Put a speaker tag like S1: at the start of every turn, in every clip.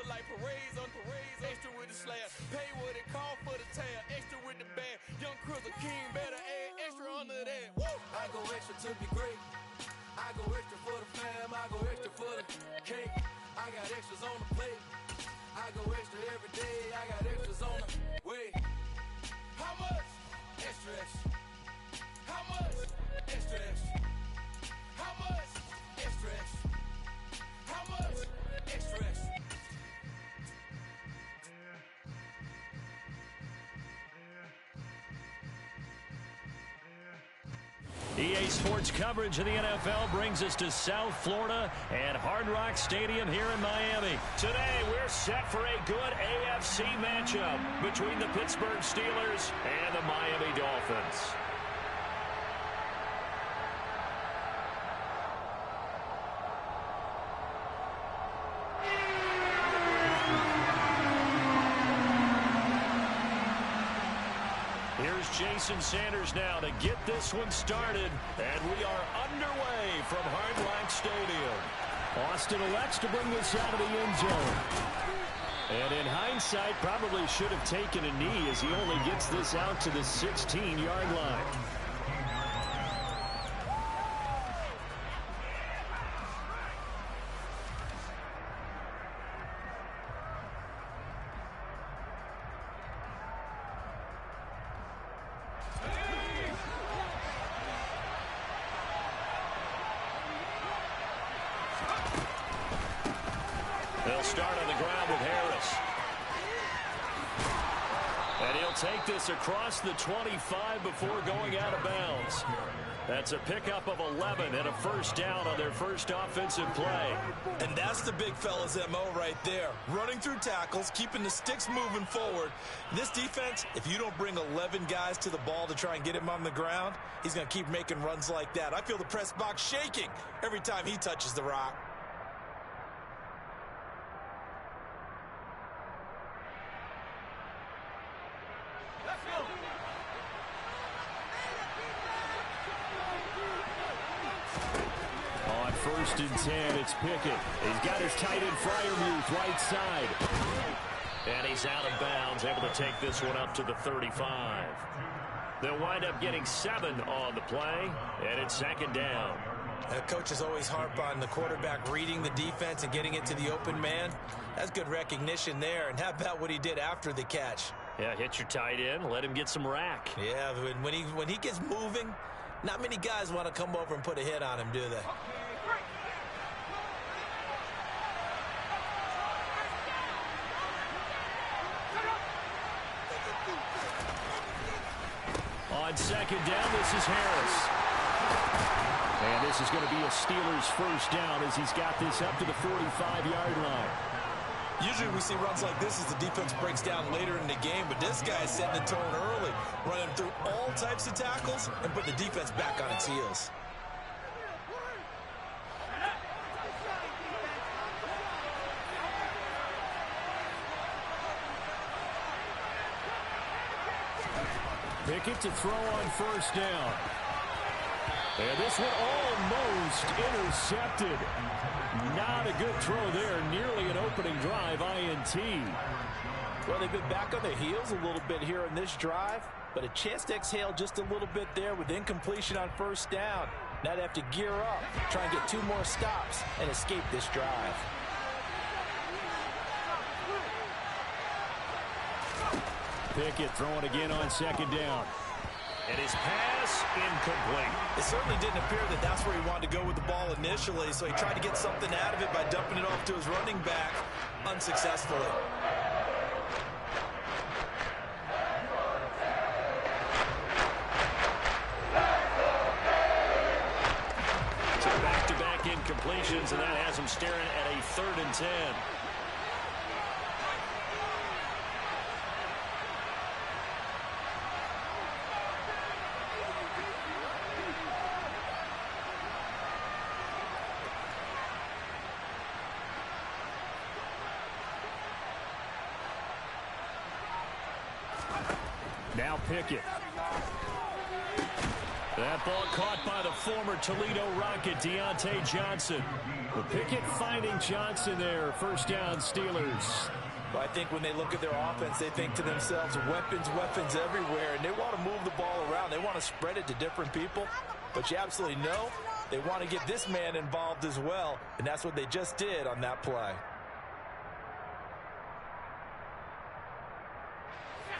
S1: like parades on parades, extra with the slab. Pay what it call for the tab, extra with the bag. Young Crizzle King better add extra under that. Woo! I go extra to be great. I go extra for the fam, I go extra for the cake. I got extras on the plate. I go extra every day, I got extras on the way. How much? Extra, extra. How much? Extra, extra. How much? Extra, extra. How much? Extra, extra.
S2: EA Sports coverage of the NFL brings us to South Florida and Hard Rock Stadium here in Miami. Today, we're set for a good AFC matchup between the Pittsburgh Steelers and the Miami Dolphins. Jason Sanders now to get this one started, and we are underway from Hard Rock Stadium. Austin elects to bring this out of the end zone. And in hindsight, probably should have taken a knee as he only gets this out to the 16-yard line. They'll start on the ground with Harris. And he'll take this across the 25 before going out of bounds. That's a pickup of 11 and a first down on their first offensive play.
S1: And that's the big fella's MO right there. Running through tackles, keeping the sticks moving forward. This defense, if you don't bring 11 guys to the ball to try and get him on the ground, he's going to keep making runs like that. I feel the press box shaking every time he touches the rock.
S2: First and 10, it's Pickett. He's got his tight end Freiermuth right side. And he's out of bounds, able to take this one up to the 35. They'll wind up getting 7 on the play, and it's second down.
S1: Coaches always harp on the quarterback reading the defense and getting it to the open man. That's good recognition there. And how about what he did after the catch?
S2: Yeah, hit your tight end, let him get some rack.
S1: Yeah, when he gets moving, not many guys want to come over and put a hit on him, do they?
S2: On second down, this is Harris. And this is going to be a Steelers first down as he's got this up to the 45-yard line.
S1: Usually we see runs like this as the defense breaks down later in the game, but this guy is setting the tone early, running through all types of tackles and putting the defense back on its heels.
S2: Pickett to throw on first down. And this one almost intercepted. Not a good throw there. Nearly an opening drive, INT.
S3: Well, they've been back on their heels a little bit here in this drive, but a chance to exhale just a little bit there with incompletion on first down. Now they have to gear up, try and get 2 more stops, and escape this drive.
S2: Pickett throwing again on second down. And his pass incomplete.
S1: It certainly didn't appear that that's where he wanted to go with the ball initially, so he tried to get something out of it by dumping it off to his running back unsuccessfully.
S2: So back-to-back incompletions, and that has him staring at a 3rd and 10. Now Pickett. That ball caught by the former Toledo Rocket, Deontay Johnson. But Pickett finding Johnson there. First down, Steelers.
S3: Well, I think when they look at their offense, they think to themselves, weapons, weapons everywhere. And they want to move the ball around. They want to spread it to different people. But you absolutely know they want to get this man involved as well. And that's what they just did on that play.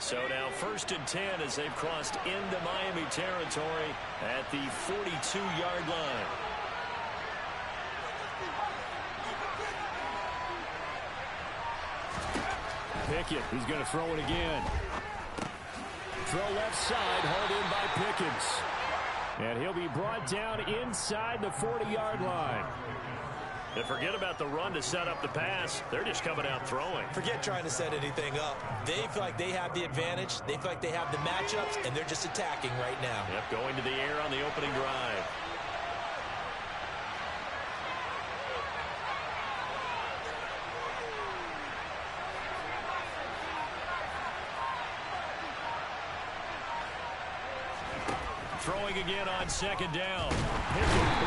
S2: So now 1st and 10 as they've crossed into Miami territory at the 42-yard line. Pickett, he's going to throw it again. Throw left side, hauled in by Pickens. And he'll be brought down inside the 40-yard line. And forget about the run to set up the pass. They're just coming out throwing.
S3: Forget trying to set anything up. They feel like they have the advantage. They feel like they have the matchups, and they're just attacking right now.
S2: Yep, going to the air on the opening drive. Throwing again on 2nd down.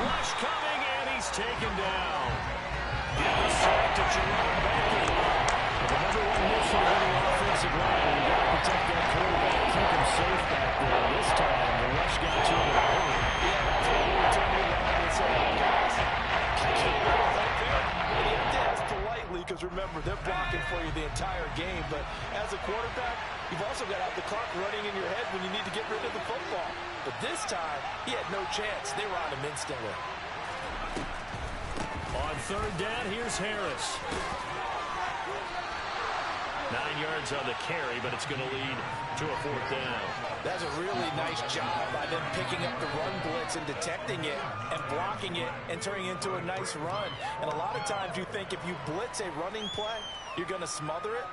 S2: Rush coming, and he's taken down. Give the sack to Jerome Baker. The number one mission on the offensive line. You got to protect that quarterback, keep him safe back there. This time, the rush got to him.
S3: Because remember, they're blocking for you the entire game. But as a quarterback, you've also got to have the clock running in your head when you need to get rid of the football. But this time, he had no chance. They were on him instantly.
S2: On 3rd down, here's Harris. 9 yards on the carry, but it's going to lead to a 4th down.
S3: That's a really nice job by them picking up the run blitz and detecting it and blocking it and turning it into a nice run. And a lot of times you think if you blitz a running play, you're going to smother it.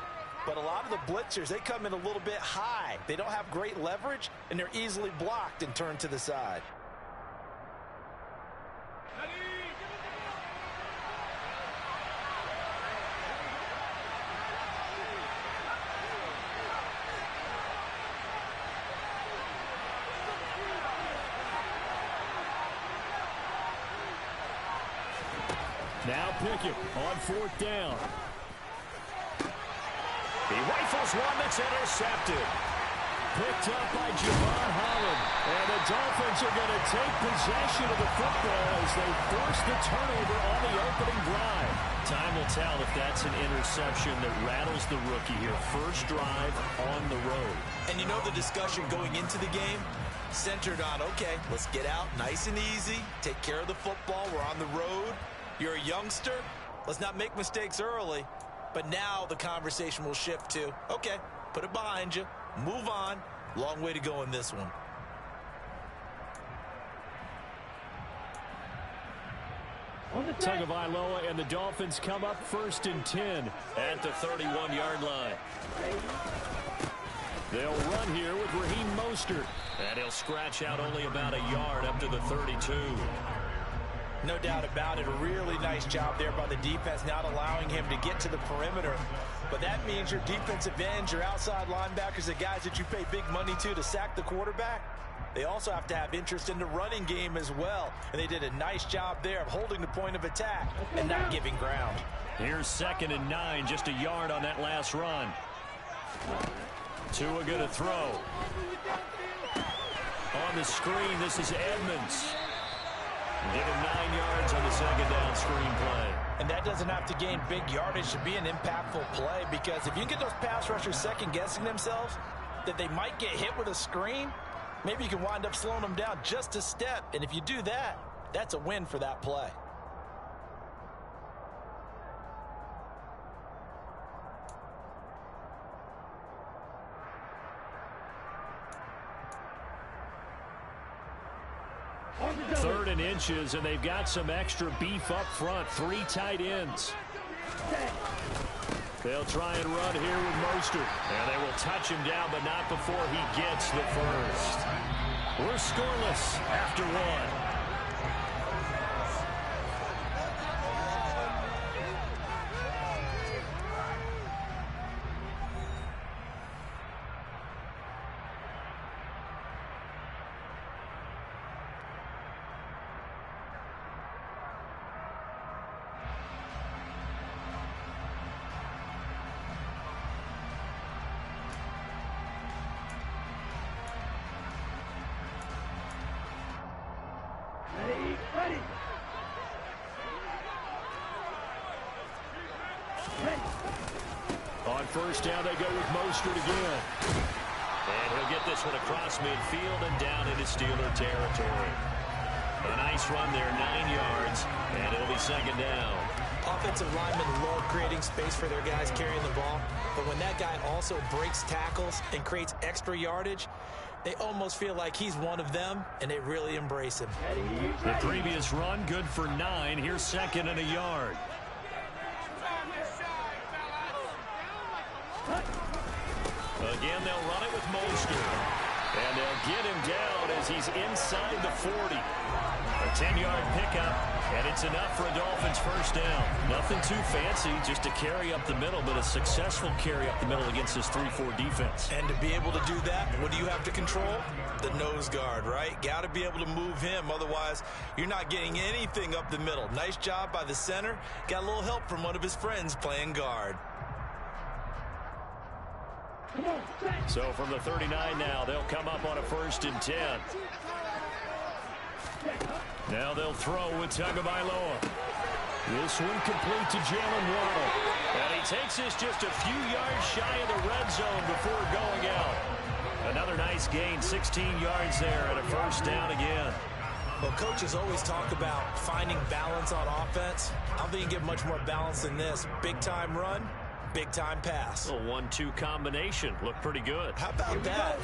S3: But a lot of the blitzers, they come in a little bit high. They don't have great leverage, and they're easily blocked and turned to the side.
S2: Now Pickett on 4th down. He rifles one that's intercepted. Picked up by Javon Holland. And the Dolphins are going to take possession of the football as they force the turnover on the opening drive. Time will tell if that's an interception that rattles the rookie here. First drive on the road.
S3: And you know the discussion going into the game? Centered on, okay, let's get out nice and easy. Take care of the football. We're on the road. You're a youngster. Let's not make mistakes early. But now the conversation will shift to, okay, put it behind you. Move on. Long way to go in this one.
S2: Tagovailoa and the Dolphins come up 1st and 10 at the 31-yard line. They'll run here with Raheem Mostert. And he'll scratch out only about a yard up to the 32.
S3: No doubt about it. A really nice job there by the defense, not allowing him to get to the perimeter. But that means your defensive ends, your outside linebackers, the guys that you pay big money to sack the quarterback, they also have to have interest in the running game as well. And they did a nice job there of holding the point of attack and not giving ground.
S2: Here's 2nd and 9, just a yard on that last run. Tua going to throw. On the screen, this is Edmonds. Give him 9 yards on the 2nd down screen play.
S3: And that doesn't have to gain big yardage to be an impactful play, because if you can get those pass rushers second-guessing themselves that they might get hit with a screen, maybe you can wind up slowing them down just a step. And if you do that, that's a win for that play.
S2: Third and inches, and they've got some extra beef up front. 3 tight ends. They'll try and run here with Mostert. And they will touch him down, but not before he gets the first. We're scoreless after 1. On first down, they go with Mostert again. And he'll get this one across midfield and down into Steeler territory. A nice run there, 9 yards, and it'll be second down.
S3: Offensive linemen love creating space for their guys carrying the ball, but when that guy also breaks tackles and creates extra yardage, they almost feel like he's one of them, and they really embrace him.
S2: The previous run, good for 9. Here's second and a yard. Again, they'll run it with Mostert. And they'll get him down as he's inside the 40. A 10-yard pickup, and it's enough for a Dolphins first down. Nothing too fancy, just a carry up the middle, but a successful carry up the middle against this 3-4 defense.
S3: And to be able to do that, what do you have to control? The nose guard, right? Got to be able to move him, otherwise you're not getting anything up the middle. Nice job by the center. Got a little help from one of his friends playing guard.
S2: So from the 39 now, they'll come up on a 1st and 10. Now they'll throw with Tagovailoa. This one complete to Jalen Waddle. And he takes this just a few yards shy of the red zone before going out. Another nice gain, 16 yards there, and a first down again.
S3: Well, coaches always talk about finding balance on offense. I don't think you get much more balance than this. Big-time run, big-time pass.
S2: A 1-2 combination. Looked pretty good.
S3: How about that?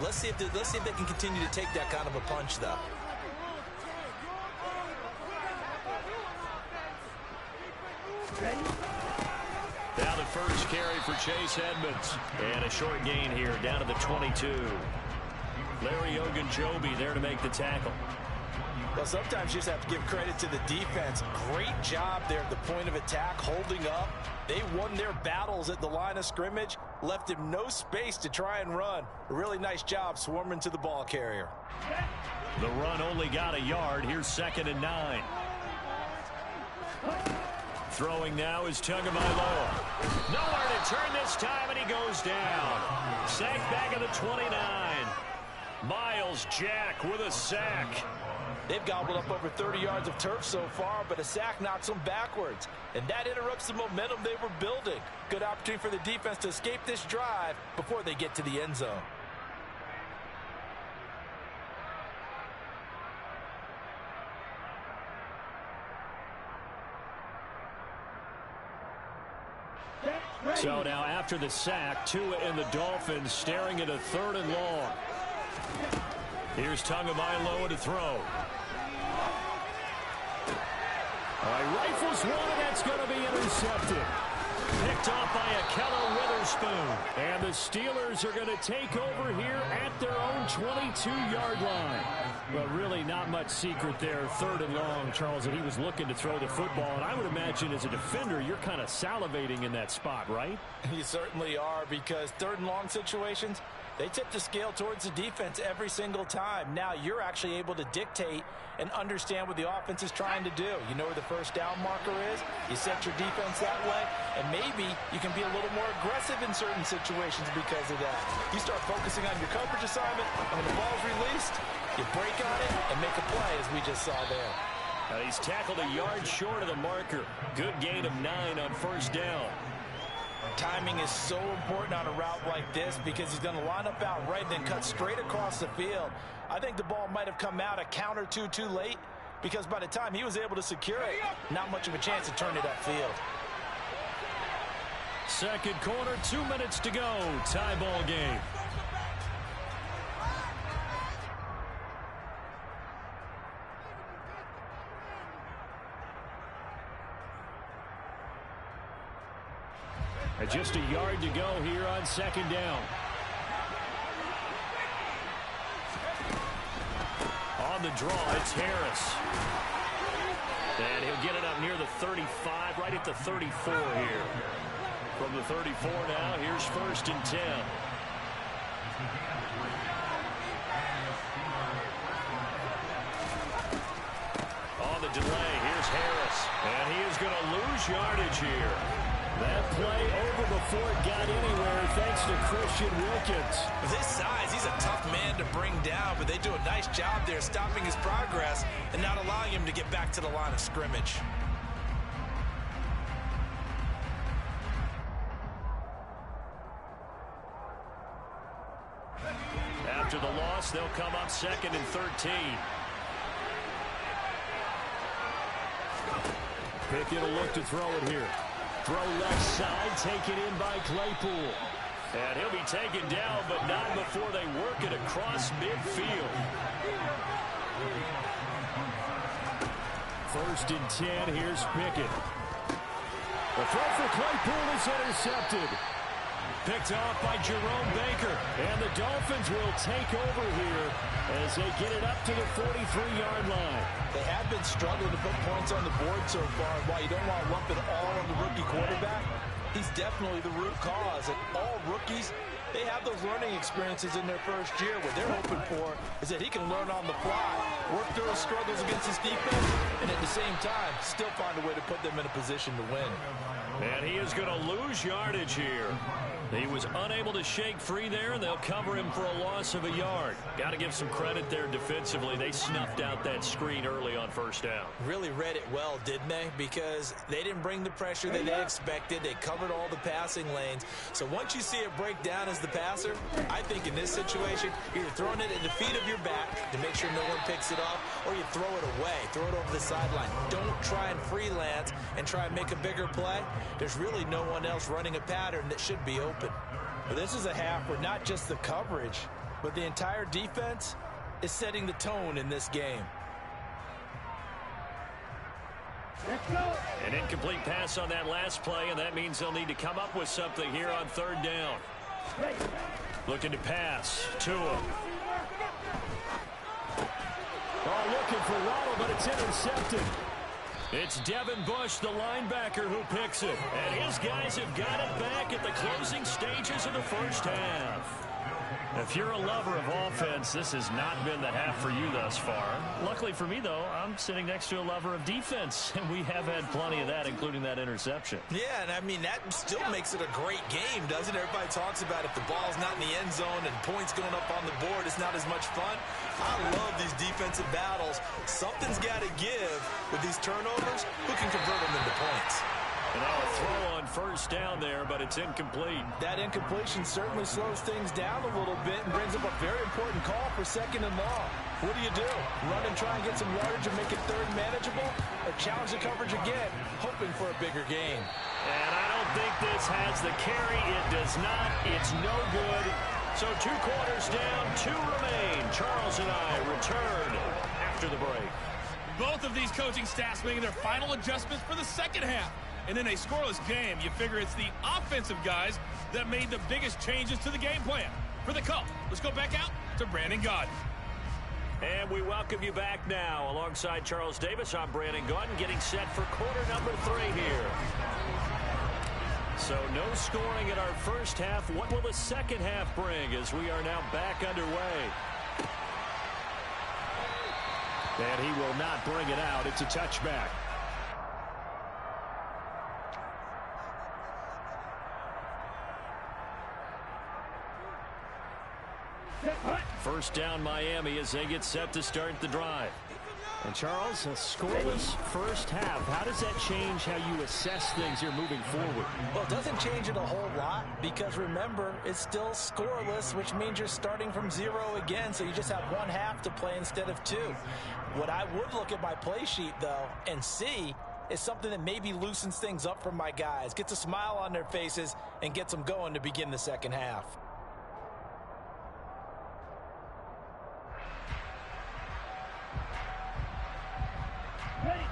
S3: Let's see if they can continue to take that kind of a punch, though.
S2: Now the first carry for Chase Edmonds. And a short gain here, down to the 22. Larry Ogunjobi there to make the tackle.
S3: Well, sometimes you just have to give credit to the defense. Great job there at the point of attack, holding up. They won their battles at the line of scrimmage, left him no space to try and run. A really nice job swarming to the ball carrier.
S2: The run only got a yard. Here's 2nd and 9. Throwing now is Tagovailoa. Nowhere to turn this time, and he goes down. Sacked back at the 29. Myles Jack with a sack.
S3: They've gobbled up over 30 yards of turf so far, but a sack knocks them backwards. And that interrupts the momentum they were building. Good opportunity for the defense to escape this drive before they get to the end zone.
S2: So now after the sack, Tua and the Dolphins staring at a 3rd and long. Here's Tagovailoa to throw. All right, rifles one, and that's going to be intercepted. Picked off by Ahkello Witherspoon. And the Steelers are going to take over here at their own 22-yard line. Well, really not much secret there, 3rd and long, Charles, that he was looking to throw the football. And I would imagine as a defender, you're kind of salivating in that spot, right?
S3: You certainly are, because 3rd and long situations, they tip the scale towards the defense every single time. Now you're actually able to dictate and understand what the offense is trying to do. You know where the first down marker is. You set your defense that way, and maybe you can be a little more aggressive in certain situations because of that. You start focusing on your coverage assignment, and when the ball's released, you break on it and make a play, as we just saw there.
S2: He's tackled a yard short of the marker. Good gain of 9 on first down.
S3: Timing is so important on a route like this because he's going to line up out right and then cut straight across the field. I think the ball might have come out a count or two too late because by the time he was able to secure it, not much of a chance to turn it upfield.
S2: Second quarter, 2 minutes to go. Tie ball game. And just a yard to go here on second down. On the draw, it's Harris. And he'll get it up near the 35, right at the 34 here. From the 34 now, here's 1st and 10. On the delay, here's Harris. And he is going to lose yardage here. That play over before it got anywhere thanks to Christian Wilkins.
S3: With his size, he's a tough man to bring down, but they do a nice job there stopping his progress and not allowing him to get back to the line of scrimmage.
S2: After the loss, they'll come up 2nd and 13. Pickett will look to throw it here. Throw left side, taken in by Claypool. And he'll be taken down, but not before they work it across midfield. 1st and 10, here's Pickett. The throw for Claypool is intercepted. Picked off by Jerome Baker. And the Dolphins will take over here as they get it up to the 43-yard line.
S3: They have been struggling to put points on the board so far. While you don't want to lump it all on the rookie quarterback, he's definitely the root cause. And all rookies, they have those learning experiences in their first year. What they're hoping for is that he can learn on the fly, work through his struggles against his defense, and at the same time, still find a way to put them in a position to win.
S2: And he is going to lose yardage here. He was unable to shake free there, and they'll cover him for a loss of a yard. Got to give some credit there defensively. They snuffed out that screen early on 1st down.
S3: Really read it well, didn't they? Because they didn't bring the pressure that they expected. They covered all the passing lanes. So once you see it break down as the passer, I think in this situation, you're throwing it at the feet of your back to make sure no one picks it off, or you throw it away, throw it over the sideline. Don't try and freelance and try and make a bigger play. There's really no one else running a pattern that should be open. But this is a half where not just the coverage, but the entire defense is setting the tone in this game.
S2: An incomplete pass on that last play, and that means they'll need to come up with something here on 3rd down. Looking to pass. Tua. Oh, looking for Waddle, but it's intercepted. It's Devin Bush, the linebacker, who picks it. And his guys have got it back at the closing stages of the 1st half. If you're a lover of offense, this has not been the half for you thus far. Luckily for me, though, I'm sitting next to a lover of defense, and we have had plenty of that, including that interception.
S3: Yeah, and I mean, that still makes it a great game, doesn't it? Everybody talks about if the ball's not in the end zone and points going up on the board, it's not as much fun. I love these defensive battles. Something's got to give with these turnovers. Who can convert them into points?
S2: And now a throw on 1st down there, but it's incomplete.
S3: That incompletion certainly slows things down a little bit and brings up a very important call for 2nd and long. What do? Run and try and get some yardage and make it 3rd manageable? Or challenge the coverage again, hoping for a bigger gain?
S2: And I don't think this has the carry. It does not. It's no good. So 2 quarters down, 2 remain. Charles and I return after the break.
S4: Both of these coaching staffs making their final adjustments for the 2nd half. And in a scoreless game, you figure it's the offensive guys that made the biggest changes to the game plan. For the call, let's go back out to Brandon Gaudin.
S2: And we welcome you back now. Alongside Charles Davis, I'm Brandon Gaudin, getting set for quarter number 3 here. So no scoring in our 1st half. What will the 2nd half bring as we are now back underway? And he will not bring it out. It's a touchback. First down Miami as they get set to start the drive. And Charles, a scoreless 1st half. How does that change how you assess things here moving forward?
S3: Well, it doesn't change it a whole lot because remember, it's still scoreless, which means you're starting from 0 again, so you just have 1 half to play instead of 2. What I would look at my play sheet, though, and see is something that maybe loosens things up for my guys, gets a smile on their faces, and gets them going to begin the 2nd half.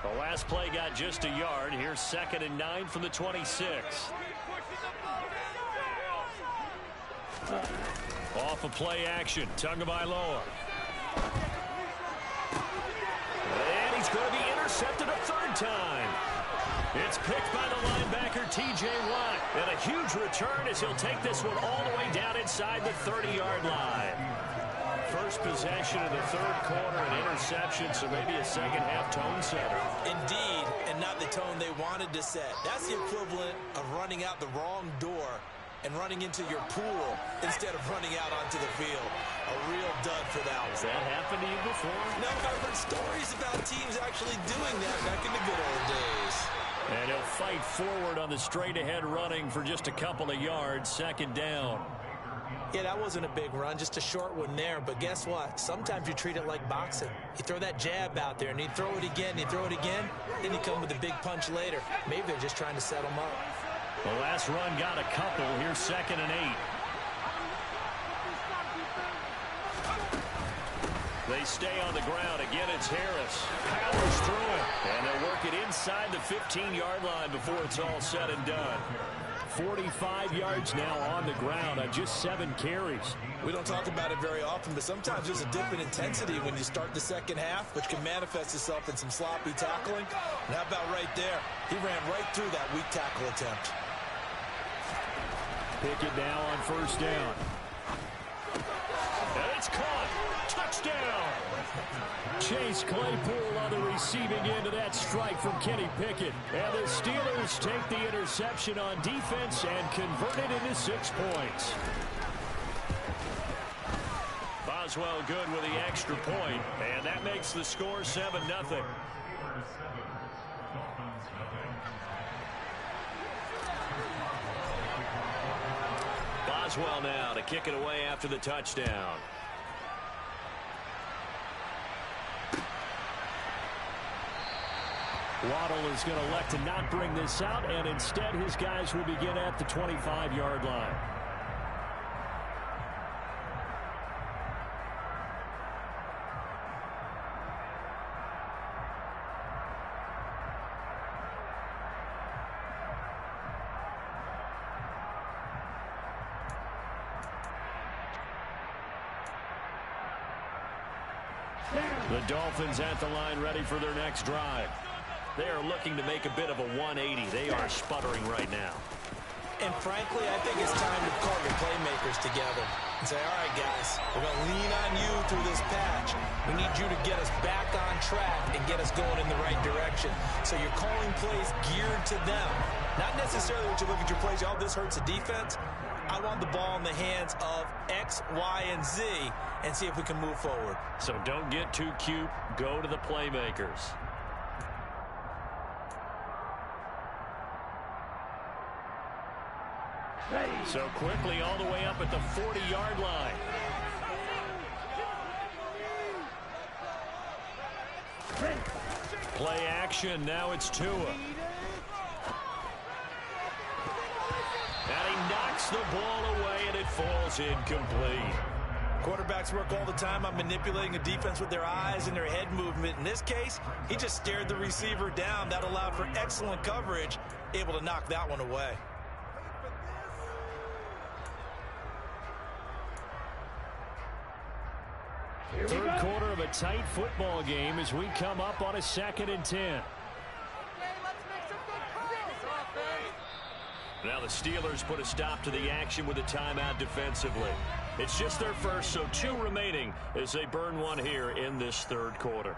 S2: The last play got just a yard. Here's 2nd and 9 from the 26. Off of play action. Tagovailoa. And he's going to be intercepted a 3rd time. It's picked by the linebacker, T.J. Watt. And a huge return as he'll take this one all the way down inside the 30-yard line. First possession of the third quarter, an interception, so maybe a second-half tone setter.
S3: Indeed, and not the tone they wanted to set. That's the equivalent of running out the wrong door and running into your pool instead of running out onto the field. A real dud for that one.
S2: Has that happened to you before?
S3: No, I've heard stories about teams actually doing that back in the good old days.
S2: And he'll fight forward on the straight-ahead running for just a couple of yards, second down.
S3: Yeah, that wasn't a big run, just a short one there. But guess what? Sometimes you treat it like boxing. You throw that jab out there, and you throw it again, you throw it again, then you come with a big punch later. Maybe they're just trying to set them up.
S2: The last run got a couple. Here's 2nd and 8. They stay on the ground. Again, it's Harris. Powers through it. And they'll work it inside the 15-yard line before it's all said and done. 45 yards now on the ground on just 7 carries.
S3: We don't talk about it very often, but sometimes there's a dip in intensity when you start the second half, which can manifest itself in some sloppy tackling. And how about right there? He ran right through that weak tackle attempt.
S2: Pickett now on first down. And it's caught. Touchdown. Chase Claypool on the receiving end of that strike from Kenny Pickett. And the Steelers take the interception on defense and convert it into 6 points. Boswell good with the extra point, and that makes the score 7-0. Boswell now to kick it away after the touchdown. Waddle is going to elect to not bring this out, and instead his guys will begin at the 25-yard line. The Dolphins at the line ready for their next drive. They are looking to make a bit of a 180. They are sputtering right now.
S3: And frankly, I think it's time to call your playmakers together and say, all right, guys, we're going to lean on you through this patch. We need you to get us back on track and get us going in the right direction. So you're calling plays geared to them. Not necessarily when you look at your plays, oh, this hurts the defense. I want the ball in the hands of X, Y, and Z and see if we can move forward.
S2: So don't get too cute. Go to the playmakers. So quickly all the way up at the 40-yard line. Play action. Now it's Tua. And he knocks the ball away, and it falls incomplete.
S3: Quarterbacks work all the time on manipulating the defense with their eyes and their head movement. In this case, he just stared the receiver down. That allowed for excellent coverage, able to knock that one away.
S2: Third quarter of a tight football game as we come up on a 2nd and 10. Now the Steelers put a stop to the action with a timeout defensively. It's just their first, so 2 remaining as they burn one here in this third quarter.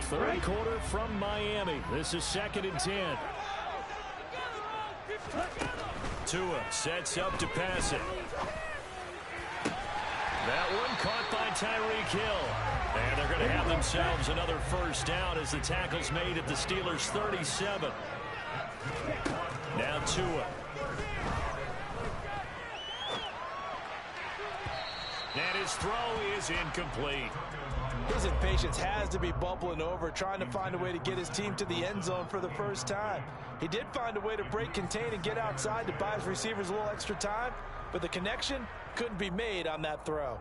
S2: Third quarter from Miami. This is 2nd and 10. Tua sets up to pass it. That one caught by Tyreek Hill. And they're going to have themselves another first down as the tackle's made at the Steelers' 37. Now Tua. And his throw is incomplete.
S3: His impatience has to be bubbling over, trying to find a way to get his team to the end zone for the first time. He did find a way to break, contain, and get outside to buy his receivers a little extra time, but the connection couldn't be made on that throw.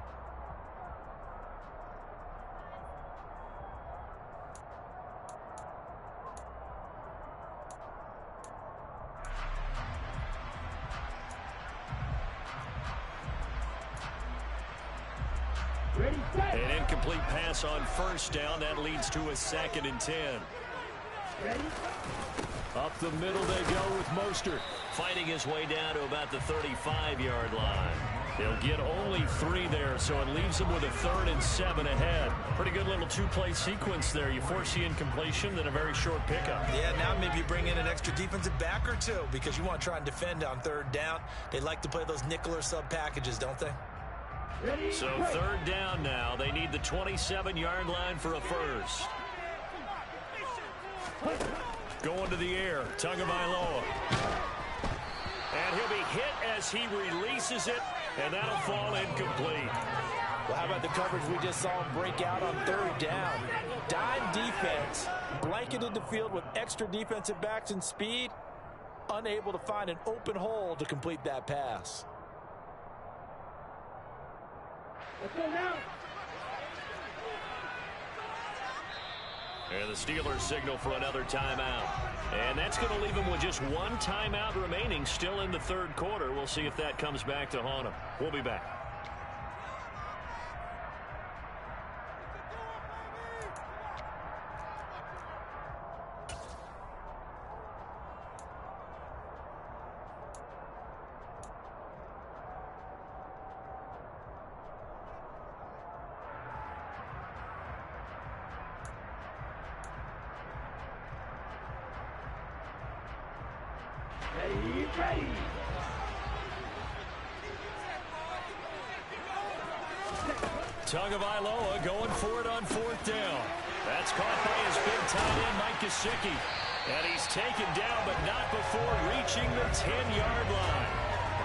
S2: An incomplete pass on first down. That leads to a 2nd and 10. Up the middle they go with Mostert.
S5: Fighting his way down to about the 35-yard line.
S2: They'll get only 3 there, so it leaves them with a 3rd and 7 ahead. Pretty good little 2-play sequence there. You force the incompletion, then a very short pickup.
S3: Yeah, now maybe you bring in an extra defensive back or two because you want to try and defend on 3rd down. They like to play those nickel or sub packages, don't they?
S2: So 3rd down now. They need the 27-yard line for a first. Going to the air, Tagovailoa. And he'll be hit as he releases it, and that'll fall incomplete.
S3: Well, how about the coverage we just saw him break out on 3rd down? Dime defense, blanketed the field with extra defensive backs and speed, unable to find an open hole to complete that pass.
S1: Let's go now.
S2: And the Steelers signal for another timeout. And that's going to leave them with just 1 timeout remaining still in the 3rd quarter. We'll see if that comes back to haunt them. We'll be back.
S1: Ready.
S2: Tagovailoa going for it on 4th down. That's caught by his big tight end, Mike Gesicki. And he's taken down, but not before reaching the 10-yard line.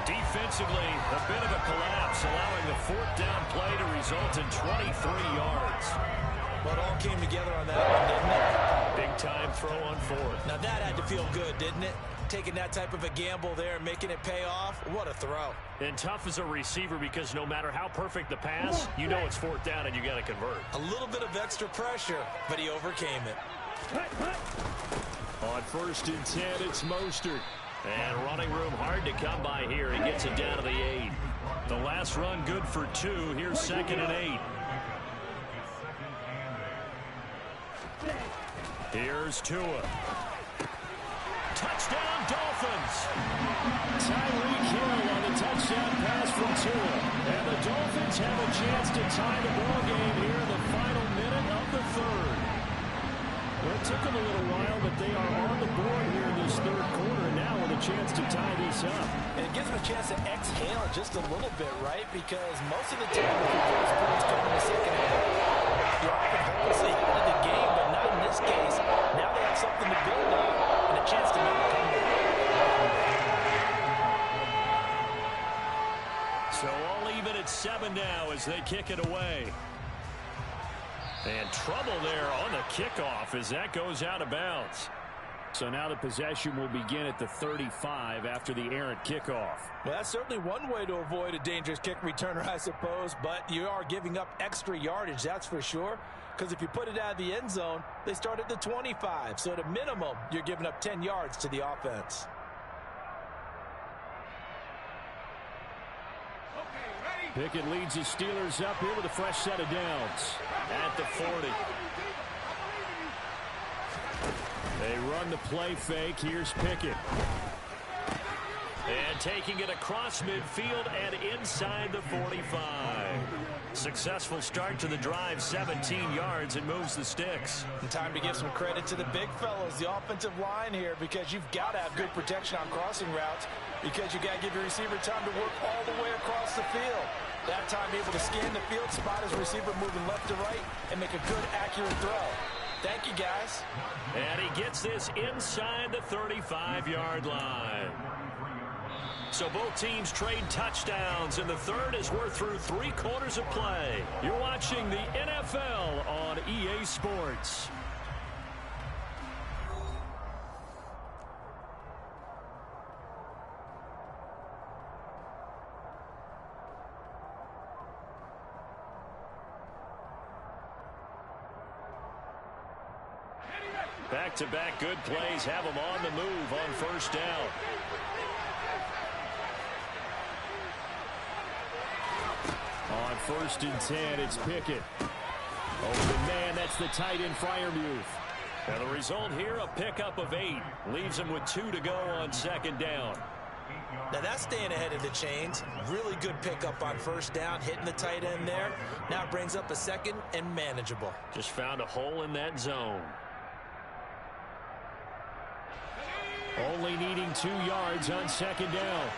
S2: Defensively, a bit of a collapse, allowing the 4th down play to result in 23 yards.
S3: Well, it all came together on that one, didn't it?
S2: Big time throw on 4th.
S3: Now that had to feel good, didn't it? Taking that type of a gamble there and making it pay off. What a throw.
S2: And tough as a receiver because no matter how perfect the pass, you know it's 4th down and you got to convert.
S3: A little bit of extra pressure, but he overcame it.
S2: On 1st and 10, it's Mostert. And running room hard to come by here. He gets it down to the 8. The last run good for 2. Here's 2nd and 8. Here's Tua. Touchdown, Dolphins. Tyreek Hill on the touchdown pass from Tua. And the Dolphins have a chance to tie the ball game here in the final minute of the 3rd. Well, it took them a little while, but they are on the board here in this 3rd quarter now with a chance to tie this up.
S3: And it gives them a chance to exhale just a little bit, right? Because most of the time, if you those points come in the 2nd half, you're often hopelessly out of the game, but not in this case. Now they have something to build on and a chance to make a comeback.
S2: So all even at 7 now as they kick it away. And trouble there on the kickoff as that goes out of bounds. So now the possession will begin at the 35 after the errant kickoff.
S3: Well, that's certainly one way to avoid a dangerous kick returner, I suppose, but you are giving up extra yardage, that's for sure. Because if you put it out of the end zone, they start at the 25. So at a minimum, you're giving up 10 yards to the offense.
S2: Pickett leads the Steelers up here with a fresh set of downs at the 40. They run the play fake. Here's Pickett. And taking it across midfield and inside the 45. Successful start to the drive, 17 yards, and moves the sticks.
S3: And time to give some credit to the big fellas, the offensive line here, because you've got to have good protection on crossing routes, because you got to give your receiver time to work all the way across the field. That time able to scan the field, spot his receiver moving left to right, and make a good, accurate throw. Thank you, guys.
S2: And he gets this inside the 35-yard line. So both teams trade touchdowns, and the 3rd as we're through 3 quarters of play. You're watching the NFL on EA Sports. Back-to-back good plays have them on the move on 1st down. On 1st and 10, it's Pickett. Over the man, that's the tight end, Freiermuth. And the result here, a pickup of 8. Leaves him with 2 to go on 2nd down.
S3: Now that's staying ahead of the chains. Really good pickup on 1st down, hitting the tight end there. Now it brings up a 2nd and manageable.
S2: Just found a hole in that zone. Only needing 2 yards on 2nd down.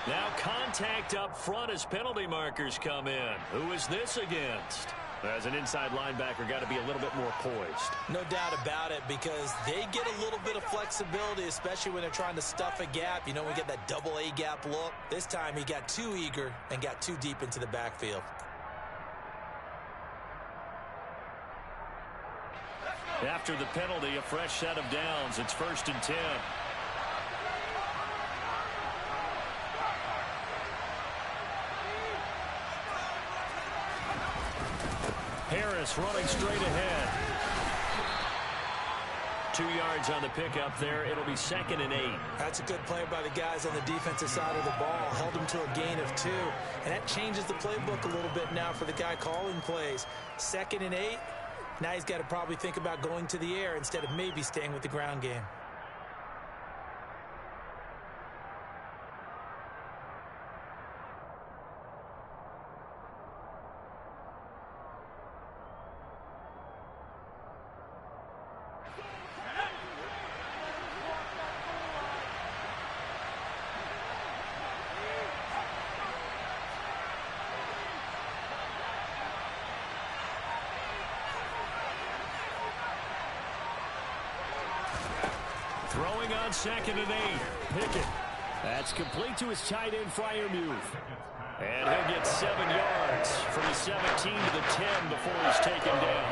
S2: Now contact up front as penalty markers come in. Who is this against? As an inside linebacker, got to be a little bit more poised.
S3: No doubt about it, because they get a little bit of flexibility, especially when they're trying to stuff a gap. You know, we get that double A gap look. This time he got too eager and got too deep into the backfield.
S2: After the penalty, a fresh set of downs. It's 1st and 10. Harris running straight ahead. 2 yards on the pickup there. It'll be 2nd and 8.
S3: That's a good play by the guys on the defensive side of the ball. Held them to a gain of 2. And that changes the playbook a little bit now for the guy calling plays. 2nd and 8. Now he's got to probably think about going to the air instead of maybe staying with the ground game.
S2: Throwing on 2nd and 8. Pickett. That's complete to his tight end, Freiermuth. And he'll get 7 yards from the 17 to the 10 before he's taken down.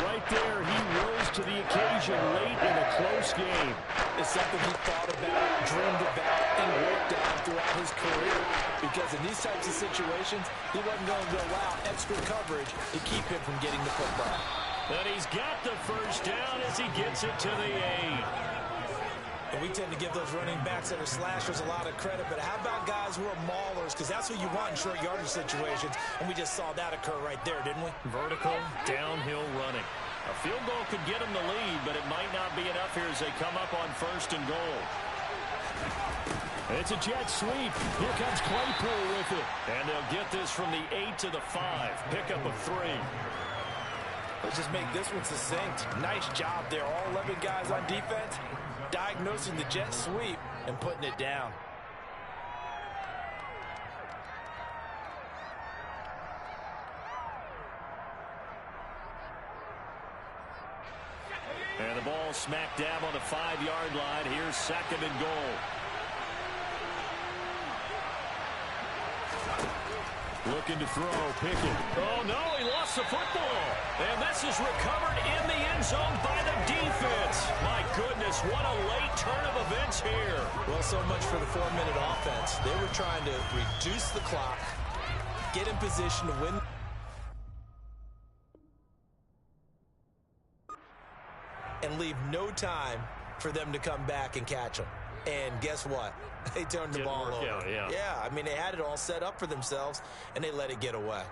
S2: Right there, he rose to the occasion late in a close game.
S3: It's something he thought about, dreamed about, and worked on throughout his career. Because in these types of situations, he wasn't going to allow extra coverage to keep him from getting the football.
S2: But he's got the 1st down as he gets it to the 8.
S3: And we tend to give those running backs that are slashers a lot of credit, but how about guys who are maulers? Because that's what you want in short yardage situations, and we just saw that occur right there, didn't we?
S2: Vertical, downhill running. A field goal could get him the lead, but it might not be enough here as they come up on 1st and goal. It's a jet sweep. Here comes Claypool with it. And they'll get this from the 8 to the 5. Pickup of 3.
S3: Let's just make this one succinct. Nice job there. All 11 guys on defense diagnosing the jet sweep and putting it down.
S2: And the ball smack dab on the 5-yard line. Here's 2nd and goal. Looking to throw, Pickett. Oh, no, he lost the football. And this is recovered in the end zone by the defense. My goodness, what a late turn of events here.
S3: Well, so much for the 4-minute offense. They were trying to reduce the clock, get in position to win. And leave no time for them to come back and catch them. And guess what? They turned the ball over. Yeah, I mean, they had it all set up for themselves, and they let it get away.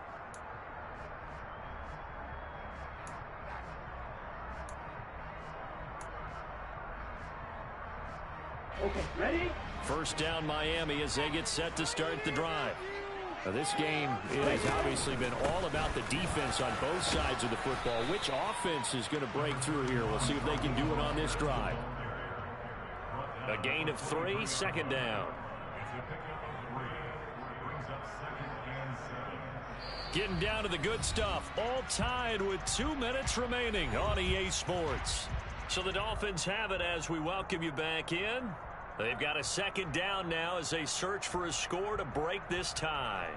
S2: Okay, ready? 1st down Miami as they get set to start the drive. Now, this game has obviously been all about the defense on both sides of the football. Which offense is going to break through here? We'll see if they can do it on this drive. A gain of 3, 2nd down. Getting down to the good stuff. All tied with 2 minutes remaining on EA Sports. So the Dolphins have it as we welcome you back in. They've got a 2nd down now as they search for a score to break this tie.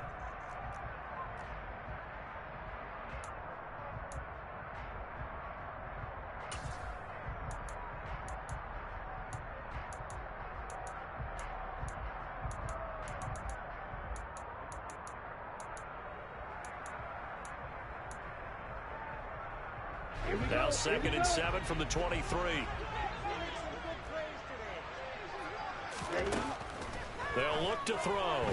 S2: Now 2nd and 7 from the 23. They'll look to throw.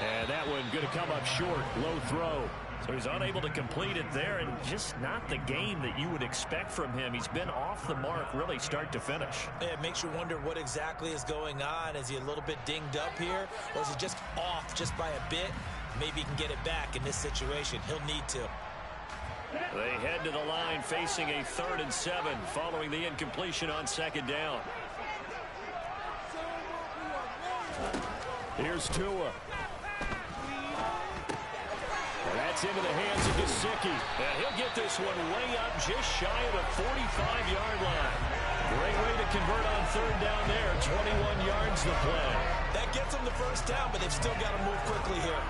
S2: And that one going to come up short. Low throw. So he's unable to complete it there, and just not the game that you would expect from him. He's been off the mark really start to finish.
S3: It makes you wonder what exactly is going on. Is he a little bit dinged up here, or is he just off just by a bit? Maybe he can get it back in this situation. He'll need to.
S2: They head to the line facing a 3rd and 7 following the incompletion on 2nd down. Here's Tua. That's into the hands of Gesicki. And he'll get this one way up just shy of the 45-yard line. Great way to convert on 3rd down there. 21 yards to play.
S3: That gets them the first down, but they've still got to move quickly here.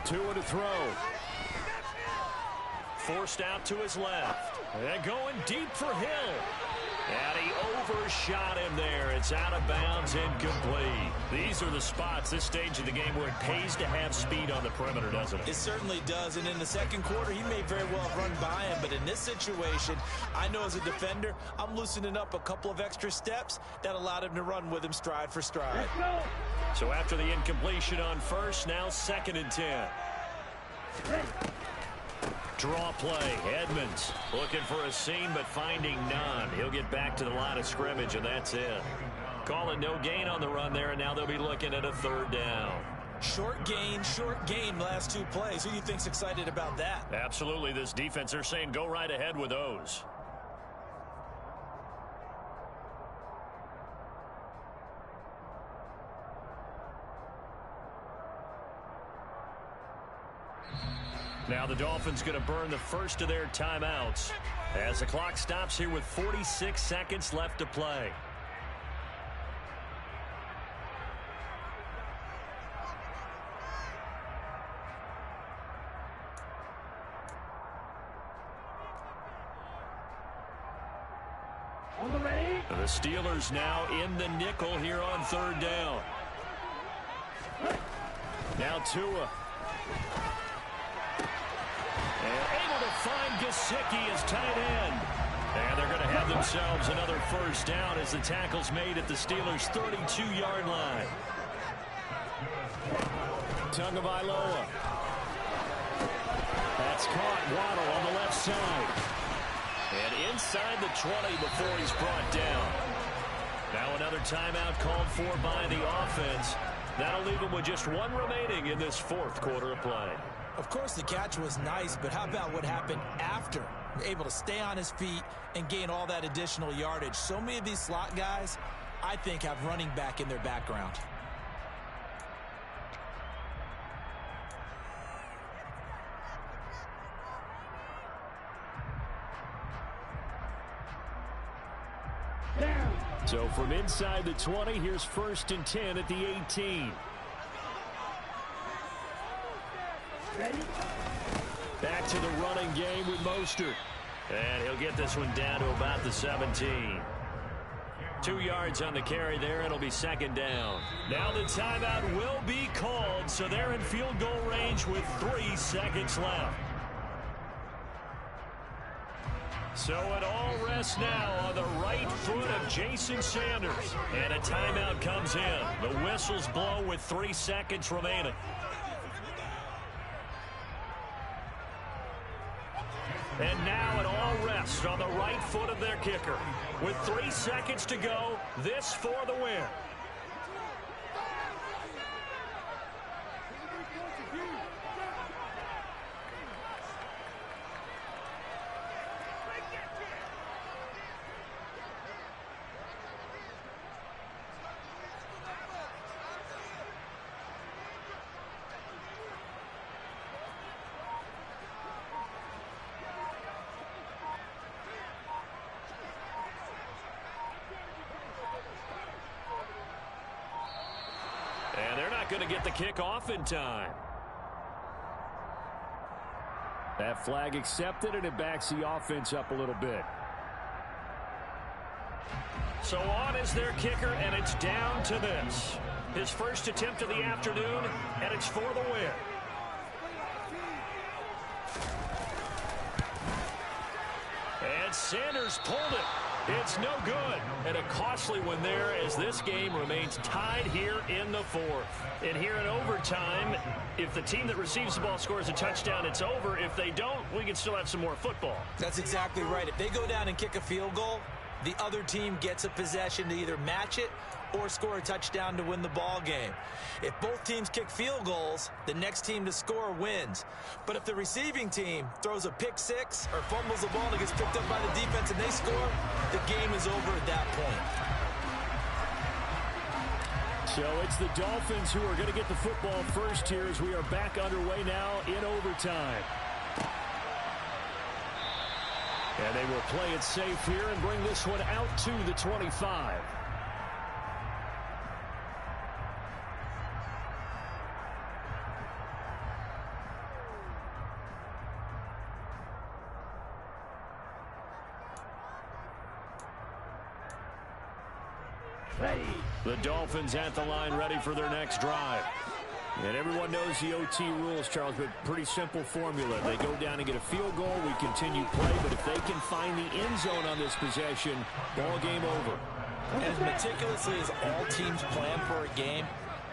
S2: Tua to throw. Forced out to his left. And going deep for Hill. And he overshot him there. It's out of bounds, incomplete. These are the spots, this stage of the game, where it pays to have speed on the perimeter, doesn't it?
S3: It certainly does. And in the second quarter, he may very well have run by him. But in this situation, I know as a defender, I'm loosening up a couple of extra steps that allowed him to run with him stride for stride.
S2: So after the incompletion on 1st, now 2nd and 10. Draw play. Edmonds looking for a seam, but finding none. He'll get back to the line of scrimmage, and that's it. Call it no gain on the run there, and now they'll be looking at a 3rd down.
S3: Short gain last 2 plays. Who do you think's excited about that?
S2: Absolutely. This defense, they're saying go right ahead with those. Now the Dolphins going to burn the first of their timeouts as the clock stops here with 46 seconds left to play. The Steelers now in the nickel here on 3rd down. Now Tua. And able to find Gesicki as tight end. And they're going to have themselves another first down as the tackle's made at the Steelers' 32-yard line. Tagovailoa. That's caught. Waddle on the left side. And inside the 20 before he's brought down. Now another timeout called for by the offense. That'll leave him with just one remaining in this 4th quarter of play.
S3: Of course, the catch was nice, but how about what happened after? Able to stay on his feet and gain all that additional yardage. So many of these slot guys, I think, have running back in their background.
S2: So from inside the 20, here's 1st and 10 at the 18. Back to the running game with Mostert. And he'll get this one down to about the 17. 2 yards on the carry there. It'll be 2nd down. Now the timeout will be called, so they're in field goal range with 3 seconds left. So it all rests now on the right foot of Jason Sanders. And a timeout comes in. The whistles blow with 3 seconds remaining. And now it all rests on the right foot of their kicker. With 3 seconds to go, this for the win. going to get the kick off in time. That flag accepted, and it backs the offense up a little bit. So on is their kicker, and it's down to this. His first attempt of the afternoon, and it's for the win. And Sanders pulled it. It's no good. And a costly one there as this game remains tied here in the fourth. And here in overtime, if the team that receives the ball scores a touchdown, it's over. If they don't, we can still have some more football.
S3: That's exactly right. If they go down and kick a field goal, the other team gets a possession to either match it or score a touchdown to win the ball game. If both teams kick field goals, the next team to score wins. But if the receiving team throws a pick six or fumbles the ball and it gets picked up by the defense and they score, the game is over at that point.
S2: So it's the Dolphins who are going to get the football first here as we are back underway now in overtime. And they will play it safe here and bring this one out to the 25. The Dolphins at the line ready for their next drive. And everyone knows the OT rules, Charles, but pretty simple formula. They go down and get a field goal, we continue play, but if they can find the end zone on this possession, ball game over.
S3: As meticulously as all teams plan for a game,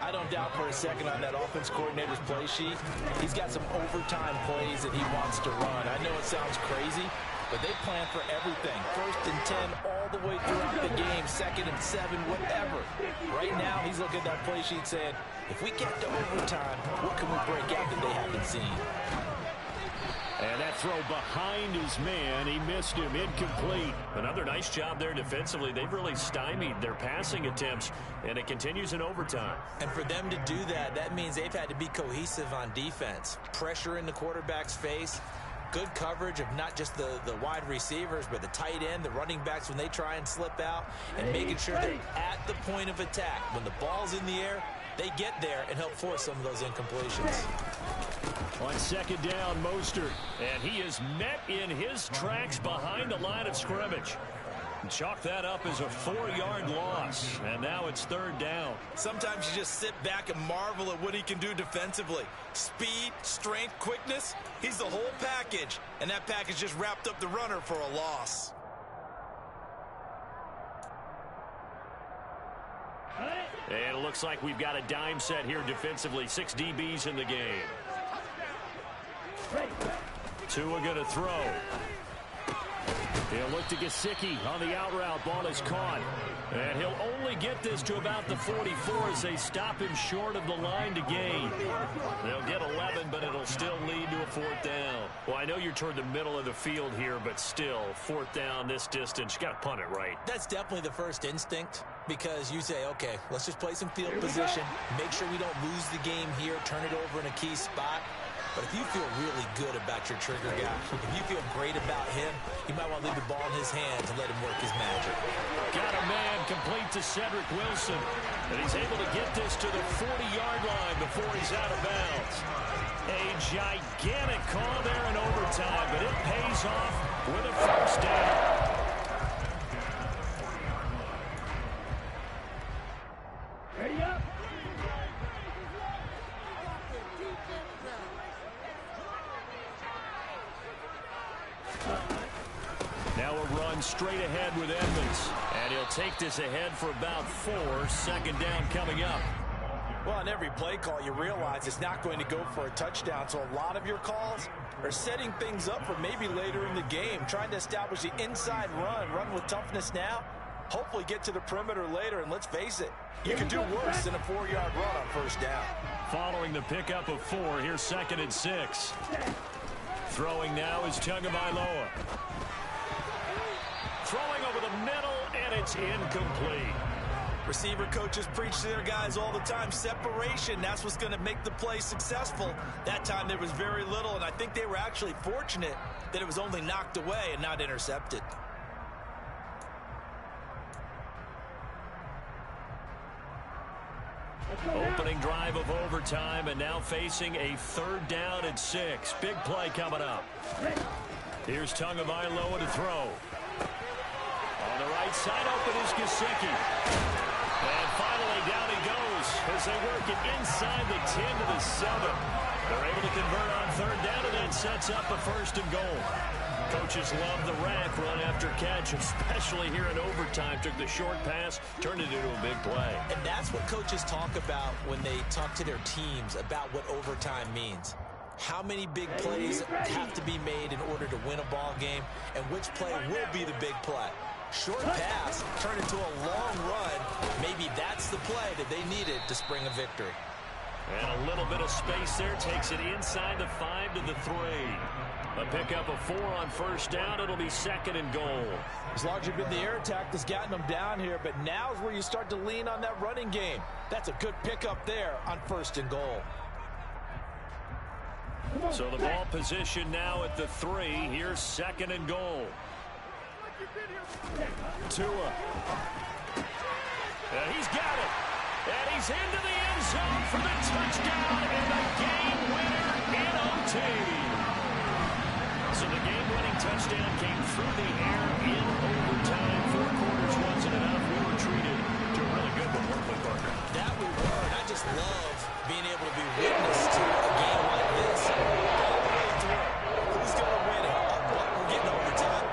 S3: I don't doubt for a second on that offense coordinator's play sheet, he's got some overtime plays that he wants to run. I know it sounds crazy, but they plan for everything. 1st and 10 all the way throughout the game, 2nd and 7, whatever. Right now, he's looking at that play sheet saying, if we get to overtime, what can we break out that they haven't seen?
S2: And that throw behind his man, he missed him, incomplete.
S5: Another nice job there defensively. They've really stymied their passing attempts, and it continues in overtime.
S3: And for them to do that, that means they've had to be cohesive on defense. Pressure in the quarterback's face. Good coverage of not just the wide receivers, but the tight end, the running backs when they try and slip out, and making sure they're at the point of attack. When the ball's in the air, they get there and help force some of those incompletions.
S2: On 2nd down, Mostert.
S5: And he is met in his tracks behind the line of scrimmage. Chalk that up as a 4-yard loss, and now it's 3rd down.
S3: Sometimes you just sit back and marvel at what he can do defensively. Speed, strength, quickness, he's the whole package, and that package just wrapped up the runner for a loss.
S5: And it looks like we've got a dime set here defensively. 6 DBs in the game. Tua going to throw.
S2: He'll look to Gesicki on the out route. Ball is caught.
S5: And he'll only get this to about the 44 as they stop him short of the line to gain. They'll get 11, but it'll still lead to a 4th down. Well, I know you're toward the middle of the field here, but still, 4th down this distance, you got to punt it right.
S3: That's definitely the first instinct, because you say, okay, let's just play some field position, make sure we don't lose the game here, turn it over in a key spot. But if you feel really good about your trigger guy, if you feel great about him, you might want to leave the ball in his hands and let him work his magic.
S2: Got a man complete to Cedric Wilson. And he's able to get this to the 40-yard line before he's out of bounds. A gigantic call there in overtime, but it pays off with a 1st down. Ready up. Now a run straight ahead with Edmonds. And he'll take this ahead for about 4. 2nd down coming up.
S3: Well, on every play call, you realize it's not going to go for a touchdown. So a lot of your calls are setting things up for maybe later in the game, trying to establish the inside run with toughness now, hopefully get to the perimeter later. And let's face it, you can do worse than a 4-yard run on 1st down.
S2: Following the pickup of 4, here's 2nd and 6. Throwing now is Tagovailoa. Throwing over the middle, and it's incomplete.
S3: Receiver coaches preach to their guys all the time. Separation, that's what's going to make the play successful. That time there was very little, and I think they were actually fortunate that it was only knocked away and not intercepted.
S2: Opening drive of overtime, and now facing a 3rd down and 6. Big play coming up. Here's Tagovailoa to throw. On the right side, open is Gesicki. And finally, down he goes as they work it inside the 10 to the 7. They're able to convert on 3rd down, and that sets up a 1st and goal. Coaches love the rack run after catch, especially here in overtime. Took the short pass, turned it into a big play.
S3: And that's what coaches talk about when they talk to their teams about what overtime means. How many big plays have to be made in order to win a ball game, and which play will be the big play. Short pass turned into a long run. Maybe that's the play that they needed to spring a victory.
S2: And a little bit of space there takes it inside the 5 to the 3. A pickup of 4 on 1st down. It'll be 2nd and goal.
S3: It's largely been the air attack that's gotten them down here, but now is where you start to lean on that running game. That's a good pickup there on 1st and goal.
S2: So the ball position now at the 3. Here's 2nd and goal. Tua. And he's got it. And he's into the end zone for the touchdown and the game winner in OT. So the game-winning touchdown came through the air in overtime. 4 quarters wasn't enough. We were treated to a really good one, weren't we, partner?
S3: That we were, and I just love being able to be witness to a game like this. All the way through. Who's going to win it? We're getting overtime.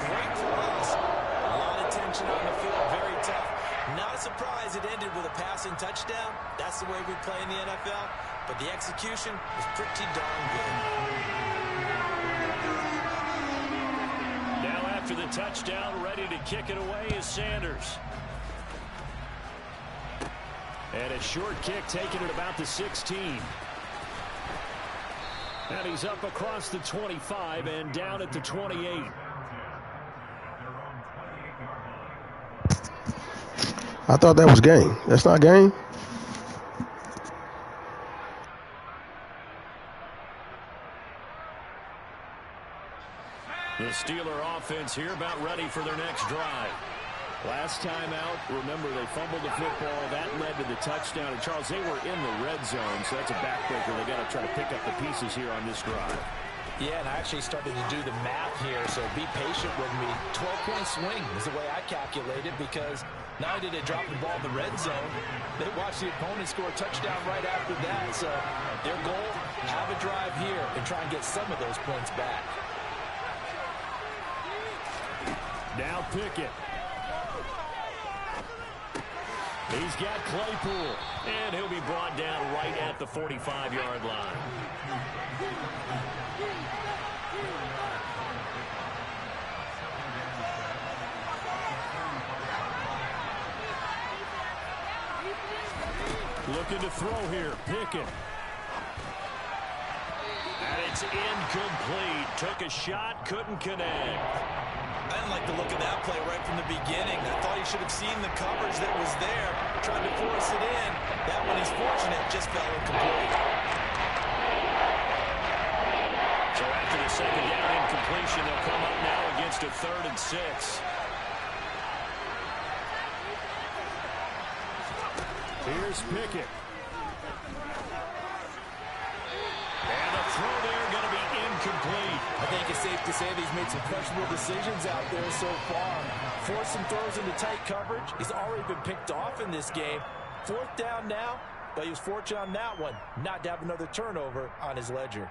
S3: Great for us. A lot of tension on the field. Very tough. Not a surprise it ended with a passing touchdown. That's the way we play in the NFL. But the execution was pretty darn good.
S2: Now after the touchdown, ready to kick it away is Sanders. And a short kick taken at about the 16. And he's up across the 25 and down at the 28.
S6: I thought that was game. That's not game.
S2: The Steeler offense here about ready for their next drive. Last time out, remember they fumbled the football. That led to the touchdown. And Charles, they were in the red zone, so that's a backbreaker. They got to try to pick up the pieces here on this drive.
S3: Yeah, and I actually started to do the math here, so be patient with me. 12-point swing is the way I calculate it, because not only did they drop the ball in the red zone, they watched the opponent score a touchdown right after that. So their goal, have a drive here and try and get some of those points back.
S2: Now Pickett. He's got Claypool, and he'll be brought down right at the 45-yard line. Looking to throw here, Pickett. And it's incomplete. Took a shot, couldn't connect.
S3: I didn't like the look of that play right from the beginning. I thought he should have seen the coverage that was there, tried to force it in. That one, he's fortunate, just fell incomplete.
S2: So after the 2nd down incompletion, they'll come up now against a 3rd and 6. Here's Pickett. And the throw there going to be incomplete.
S3: I think it's safe to say that he's made some questionable decisions out there so far. Forced some throws into tight coverage. He's already been picked off in this game. 4th down now, but he was fortunate on that one not to have another turnover on his ledger.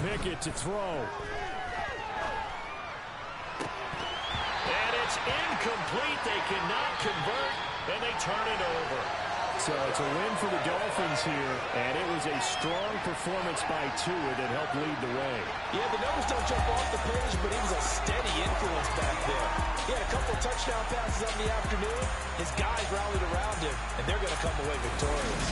S2: Pickett to throw. And it's incomplete. They cannot convert, and they turn it over. So it's a win for the Dolphins here, and it was a strong performance by Tua that helped lead the way.
S3: Yeah, the numbers don't jump off the page, but he was a steady influence back there. He had a couple of touchdown passes on the afternoon. His guys rallied around him, and they're going to come away victorious.